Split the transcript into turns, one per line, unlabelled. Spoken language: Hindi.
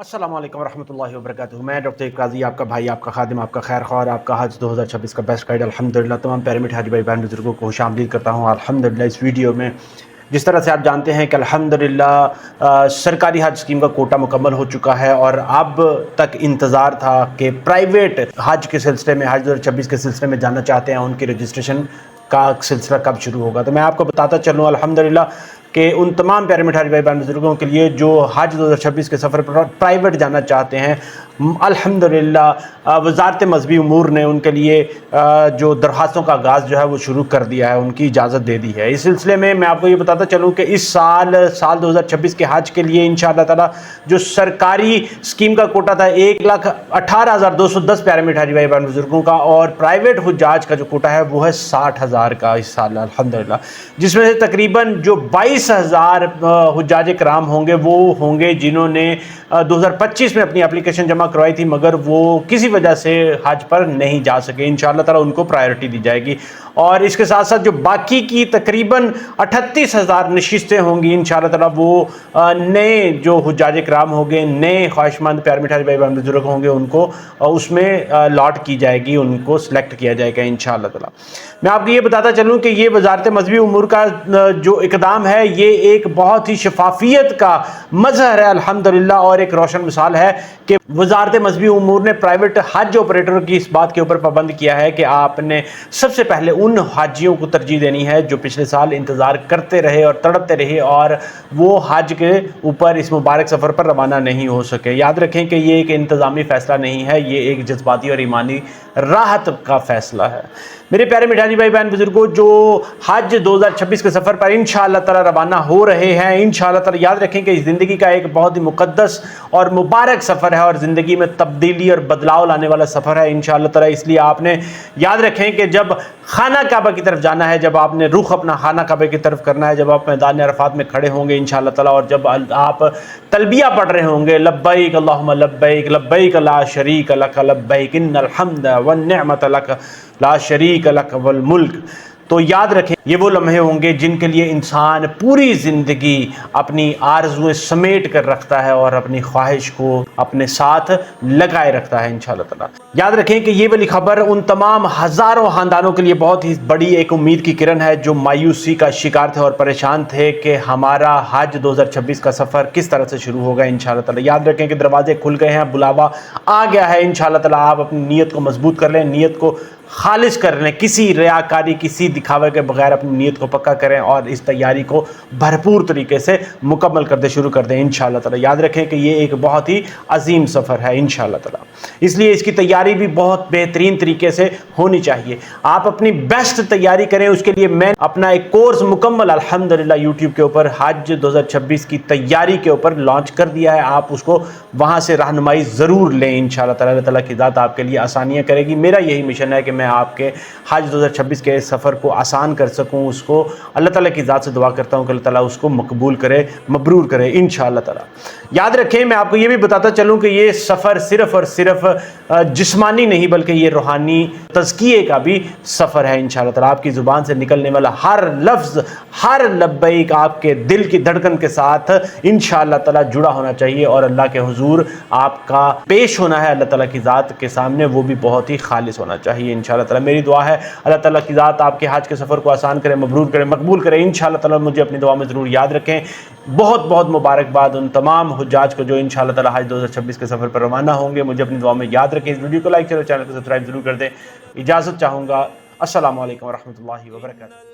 अस्सलाम वालेकुम रहमतुल्लाहि व बरकातुहू। मैं डॉक्टर काजी, आपका भाई, आपका खादिम, आपका खैर ख्वाह, आपका हज 2026 का बेस्ट गाइड अल्हम्दुलिल्लाह तमाम प्यारे मिठे हाजी भाई बहन बुजुर्गों को खुशामदीद करता हूँ। अल्हम्दुलिल्लाह इस वीडियो में जिस तरह से आप जानते हैं कि अल्हम्दुलिल्लाह सरकारी हज स्कीम का कोटा मुकम्मल हो चुका है और अब तक इंतज़ार था कि प्राइवेट हज के सिलसिले में, हज 2026 के सिलसिले में जानना चाहते हैं उनकी रजिस्ट्रेशन का सिलसिला कब शुरू होगा। तो मैं आपको बताता चलूँ अल्हम्दुलिल्लाह कि उन तमाम प्यारे मिठाई भाई बहन बुजुर्गों के लिए जो हज 2026 के सफ़र पर प्राइवेट जाना चाहते हैं, अल्हम्दुलिल्लाह वज़ारत मज़हबी उमूर ने उनके लिए जो दरख्वास्तों का आगाज़ जो है वो शुरू कर दिया है, उनकी इजाज़त दे दी है। इस सिलसिले में मैं आपको ये बताता चलूँ कि इस साल 2026 के हज के लिए इंशाअल्लाह ताला जो सरकारी स्कीम का कोटा था 1,18,210 प्यारे मिठाई भाई बहन बुजुर्गों का, और प्राइवेट हुज्जाज का जो कोटा है वो है 60,000 का इस साल अल्हम्दुलिल्लाह, जिसमें से तकरीबन जो 22,000 हुज्जाज कराम होंगे वो होंगे जिन्होंने 2025 में अपनी एप्लीकेशन जमा करवाई थी मगर वो किसी वजह से हज पर नहीं जा सके। इंशाअल्लाह ताला उनको प्रायोरिटी दी जाएगी। और इसके साथ साथ जो बाकी की तकरीबन 38,000 नशिस्तें होंगी इंशाअल्लाह ताला वो नए जो हुज्जाज कराम होंगे, नए ख्वाहिशमंद प्यार मिठाई भाई बहन बुजुर्ग होंगे, उनको उसमें लॉट की जाएगी, उनको सिलेक्ट किया जाएगा इंशाअल्लाह ताला। मैं आपको ये बताता चलूँ कि ये वज़ारत मज़हबी उमूर का जो इक़दाम है ये एक बहुत ही शफाफियत का मज़हर है अल्हम्दुलिल्लाह, और एक रोशन मिसाल है कि वज़ारत मज़हबी उमूर ने प्राइवेट हज ऑपरेटरों की इस बात के ऊपर पाबंद किया है कि आपने सबसे पहले उन हाजियों को तरजीह देनी है जो पिछले साल इंतज़ार करते रहे और तड़पते रहे और वो हज के ऊपर इस मुबारक सफ़र पर रवाना नहीं हो सके। याद रखें कि ये एक इंतज़ामी फ़ैसला नहीं है, ये एक जज्बाती और ईमानी राहत का फ़ैसला है। मेरे प्यारे मिठाई भाई बहन बुजुर्गों, जो हज 2026 के सफ़र पर इंशाअल्लाह ताला रवाना हो रहे हैं, इंशाअल्लाह ताला याद रखें कि ज़िंदगी का एक बहुत ही मुक़द्दस और मुबारक सफ़र है और ज़िंदगी में तब्दीली और बदलाव लाने वाला सफ़र है इंशाअल्लाह ताला। इसलिए आपने याद रखें कि जब खाना काबा की तरफ जाना है, जब आपने रुख अपना खाना काबा की तरफ करना है, जब आप मैदान अरफात में खड़े होंगे इंशाअल्लाह ताला, और जब आप तलबिया पढ़ रहे होंगे, लब्बैक अल्लाहुम्मा लब्बैक लब्बैक ला शरीक लक लब्बैक इन्नल हम्द वन निअमत लक ला शरीक लक वल मुल्क, तो याद रखें ये वो लम्हे होंगे जिनके लिए इंसान पूरी ज़िंदगी अपनी आरज़ुएं समेट कर रखता है और अपनी ख्वाहिश को अपने साथ लगाए रखता है इंशाअल्लाह ताला। याद रखें कि ये वाली खबर उन तमाम हज़ारों ख़ानदानों के लिए बहुत ही बड़ी एक उम्मीद की किरण है जो मायूसी का शिकार थे और परेशान थे कि हमारा हज 2026 का सफ़र किस तरह से शुरू होगा इंशाअल्लाह ताला। याद रखें कि दरवाजे खुल गए हैं, बुलावा आ गया है इंशाअल्लाह ताला। आप अपनी नीयत को मजबूत कर लें, नीयत को खालिश कर लें, किसी रियाकारी, किसी दिखावे के बगैर अपनी नीयत को पक्का करें और इस तैयारी को भरपूर तरीके से मुकम्मल कर दे, शुरू कर दें इंशाअल्लाह ताला। याद रखें कि ये एक बहुत ही अजीम सफ़र है इंशाअल्लाह ताला, इसलिए इसकी तैयारी भी बहुत बेहतरीन तरीके से होनी चाहिए। आप अपनी बेस्ट तैयारी करें, उसके लिए मैं अपना एक कोर्स मुकम्मल अल्हम्दुलिल्लाह यूट्यूब के ऊपर हज 2026 की तैयारी के ऊपर लॉन्च कर दिया है। आप उसको वहाँ से रहनुमाई ज़रूर लें इंशाअल्लाह ताला। अल्लाह ताला की ज़ात आपके लिए आसानियाँ करेगी। मेरा यही मिशन है कि मैं आपके हज 2026 के सफ़र को आसान कर सकूं। उसको अल्लाह ताला की ज़ात से दुआ करता हूं कि अल्लाह ताला उसको मकबूल करे, मबरूर करे इंशाअल्लाह ताला। याद रखें, मैं आपको ये भी बताता चलूं कि ये सफ़र सिर्फ़ और सिर्फ जिस्मानी नहीं बल्कि ये रूहानी तज़किये का भी सफ़र है इंशाअल्लाह ताला। आपकी ज़ुबान से निकलने वाला हर लफ्ज़, हर लब्बैक आपके दिल की धड़कन के साथ इंशाअल्लाह ताला जुड़ा होना चाहिए और अल्लाह के हुजूर आपका पेश होना है अल्लाह ताला की ज़ात के सामने, वो भी बहुत ही खालिस होना चाहिए इंशाअल्लाह ताला। मेरी दुआ है अल्लाह ताला की ज़ात आपके हज के सफ़र को आसान करे, मबरूर करे, मकबूल करे इंशाअल्लाह ताला। मुझे अपनी दुआ में ज़रूर याद रखें। बहुत बहुत मुबारकबाद उन तमाम हुज्जाज को जो इंशाअल्लाह ताला हज 2026 के सफ़र पर रवाना होंगे। मुझे अपनी दुआ में याद रखें। इस वीडियो को लाइक करें, चैनल को सब्सक्राइब जरूर कर दें। इजाज़त चाहूँगा। अस्सलामु अलैकुम वरहमतुल्लाहि वबरकातुहू।